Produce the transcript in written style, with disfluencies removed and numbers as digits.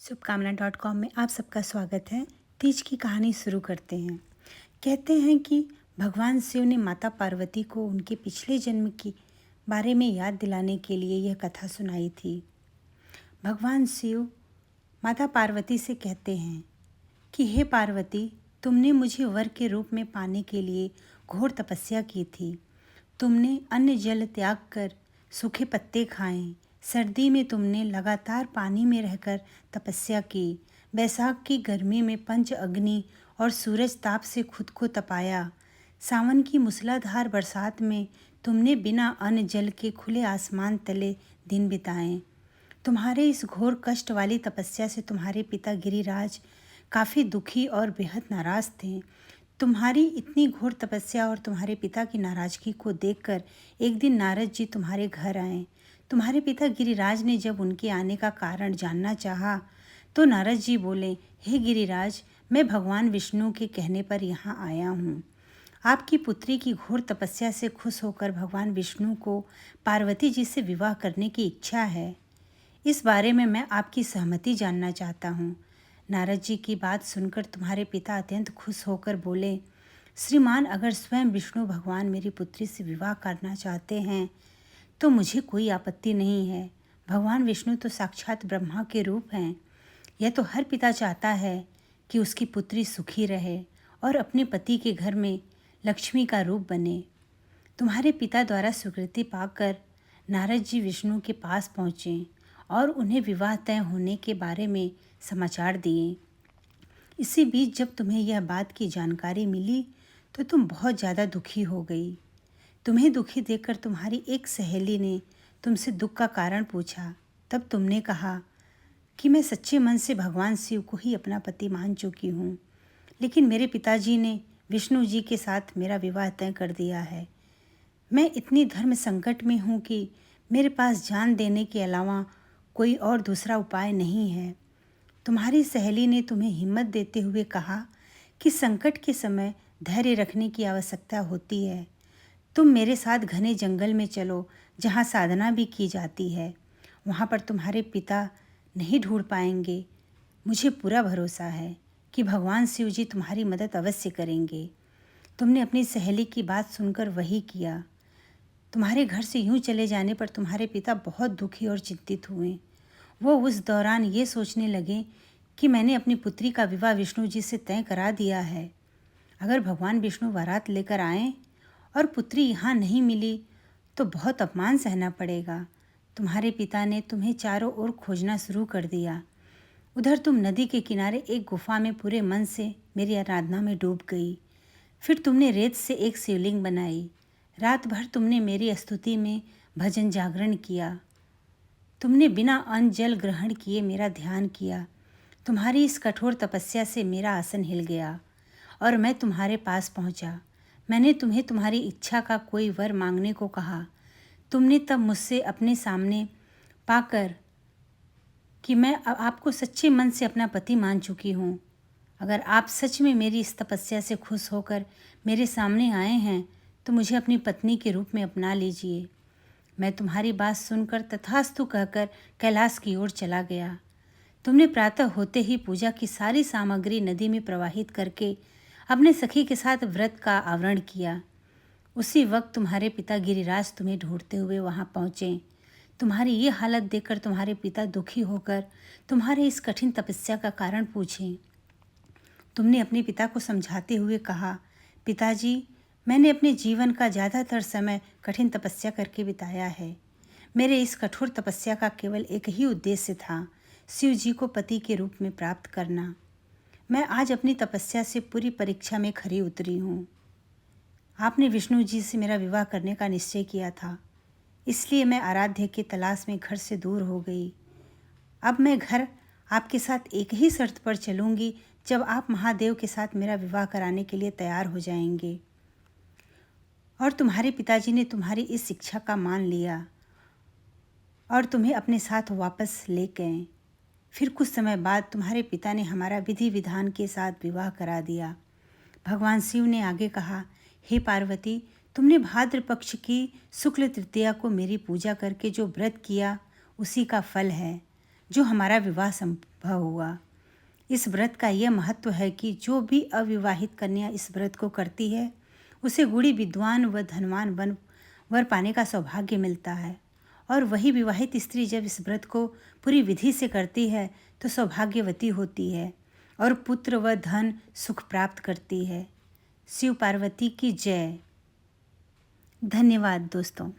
शुभकामना.com में आप सबका स्वागत है। तीज की कहानी शुरू करते हैं। कहते हैं कि भगवान शिव ने माता पार्वती को उनके पिछले जन्म के बारे में याद दिलाने के लिए यह कथा सुनाई थी। भगवान शिव माता पार्वती से कहते हैं कि हे पार्वती, तुमने मुझे वर के रूप में पाने के लिए घोर तपस्या की थी। तुमने अन्न जल त्याग कर सूखे पत्ते खाए। सर्दी में तुमने लगातार पानी में रहकर तपस्या की। बैसाख की गर्मी में पंच अग्नि और सूरज ताप से खुद को तपाया। सावन की मूसलाधार बरसात में तुमने बिना अन्न जल के खुले आसमान तले दिन बिताए। तुम्हारे इस घोर कष्ट वाली तपस्या से तुम्हारे पिता गिरिराज काफ़ी दुखी और बेहद नाराज़ थे। तुम्हारी इतनी घोर तपस्या और तुम्हारे पिता की नाराज़गी को देखकर एक दिन नारद जी तुम्हारे घर आए। तुम्हारे पिता गिरिराज ने जब उनके आने का कारण जानना चाहा तो नारद जी बोले, हे गिरिराज, मैं भगवान विष्णु के कहने पर यहाँ आया हूँ। आपकी पुत्री की घोर तपस्या से खुश होकर भगवान विष्णु को पार्वती जी से विवाह करने की इच्छा है। इस बारे में मैं आपकी सहमति जानना चाहता हूँ। नारद जी की बात सुनकर तुम्हारे पिता अत्यंत खुश होकर बोले, श्रीमान, अगर स्वयं विष्णु भगवान मेरी पुत्री से विवाह करना चाहते हैं तो मुझे कोई आपत्ति नहीं है। भगवान विष्णु तो साक्षात ब्रह्मा के रूप हैं। यह तो हर पिता चाहता है कि उसकी पुत्री सुखी रहे और अपने पति के घर में लक्ष्मी का रूप बने। तुम्हारे पिता द्वारा स्वीकृति पाकर नारद जी विष्णु के पास पहुँचे और उन्हें विवाह तय होने के बारे में समाचार दिए। इसी बीच जब तुम्हें यह बात की जानकारी मिली तो तुम बहुत ज़्यादा दुखी हो गई। तुम्हें दुखी देखकर तुम्हारी एक सहेली ने तुमसे दुख का कारण पूछा। तब तुमने कहा कि मैं सच्चे मन से भगवान शिव को ही अपना पति मान चुकी हूँ, लेकिन मेरे पिताजी ने विष्णु जी के साथ मेरा विवाह तय कर दिया है। मैं इतनी धर्म संकट में हूँ कि मेरे पास जान देने के अलावा कोई और दूसरा उपाय नहीं है। तुम्हारी सहेली ने तुम्हें हिम्मत देते हुए कहा कि संकट के समय धैर्य रखने की आवश्यकता होती है। तुम मेरे साथ घने जंगल में चलो, जहाँ साधना भी की जाती है। वहाँ पर तुम्हारे पिता नहीं ढूंढ पाएंगे। मुझे पूरा भरोसा है कि भगवान शिव जी तुम्हारी मदद अवश्य करेंगे। तुमने अपनी सहेली की बात सुनकर वही किया। तुम्हारे घर से यूं चले जाने पर तुम्हारे पिता बहुत दुखी और चिंतित हुए। वो उस दौरान ये सोचने लगे कि मैंने अपनी पुत्री का विवाह विष्णु जी से तय करा दिया है। अगर भगवान विष्णु बारात लेकर आएँ और पुत्री यहाँ नहीं मिली तो बहुत अपमान सहना पड़ेगा। तुम्हारे पिता ने तुम्हें चारों ओर खोजना शुरू कर दिया। उधर तुम नदी के किनारे एक गुफा में पूरे मन से मेरी आराधना में डूब गई। फिर तुमने रेत से एक शिवलिंग बनाई। रात भर तुमने मेरी स्तुति में भजन जागरण किया। तुमने बिना अन्न जल ग्रहण किए मेरा ध्यान किया। तुम्हारी इस कठोर तपस्या से मेरा आसन हिल गया और मैं तुम्हारे पास पहुंचा। मैंने तुम्हें तुम्हारी इच्छा का कोई वर मांगने को कहा। तुमने तब मुझसे अपने सामने पाकर कि मैं आपको सच्चे मन से अपना पति मान चुकी हूँ। अगर आप सच में मेरी इस तपस्या से खुश होकर मेरे सामने आए हैं तो मुझे अपनी पत्नी के रूप में अपना लीजिए। मैं तुम्हारी बात सुनकर तथास्तु कहकर कैलाश की ओर चला गया। तुमने प्रातः होते ही पूजा की सारी सामग्री नदी में प्रवाहित करके अपने सखी के साथ व्रत का आवरण किया। उसी वक्त तुम्हारे पिता गिरिराज तुम्हें ढूंढते हुए वहां पहुंचे। तुम्हारी ये हालत देखकर तुम्हारे पिता दुखी होकर तुम्हारे इस कठिन तपस्या का कारण पूछे। तुमने अपने पिता को समझाते हुए कहा, पिताजी, मैंने अपने जीवन का ज़्यादातर समय कठिन तपस्या करके बिताया है। मेरे इस कठोर तपस्या का केवल एक ही उद्देश्य था, शिव जी को पति के रूप में प्राप्त करना। मैं आज अपनी तपस्या से पूरी परीक्षा में खरी उतरी हूँ। आपने विष्णु जी से मेरा विवाह करने का निश्चय किया था, इसलिए मैं आराध्य की तलाश में घर से दूर हो गई। अब मैं घर आपके साथ एक ही शर्त पर चलूँगी, जब आप महादेव के साथ मेरा विवाह कराने के लिए तैयार हो जाएंगे। और तुम्हारे पिताजी ने तुम्हारी इस शिक्षा का मान लिया और तुम्हें अपने साथ वापस ले गए। फिर कुछ समय बाद तुम्हारे पिता ने हमारा विधि विधान के साथ विवाह करा दिया। भगवान शिव ने आगे कहा, हे पार्वती, तुमने भाद्र पक्ष की शुक्ल तृतीया को मेरी पूजा करके जो व्रत किया उसी का फल है। जो हमारा विवाह संभव हुआ। इस व्रत का यह महत्व है कि जो भी अविवाहित कन्या इस व्रत को करती है उसे गुणी विद्वान व धनवान वर पाने का सौभाग्य मिलता है, और वही विवाहित स्त्री जब इस व्रत को पूरी विधि से करती है तो सौभाग्यवती होती है और पुत्र व धन सुख प्राप्त करती है। शिव पार्वती की जय। धन्यवाद दोस्तों।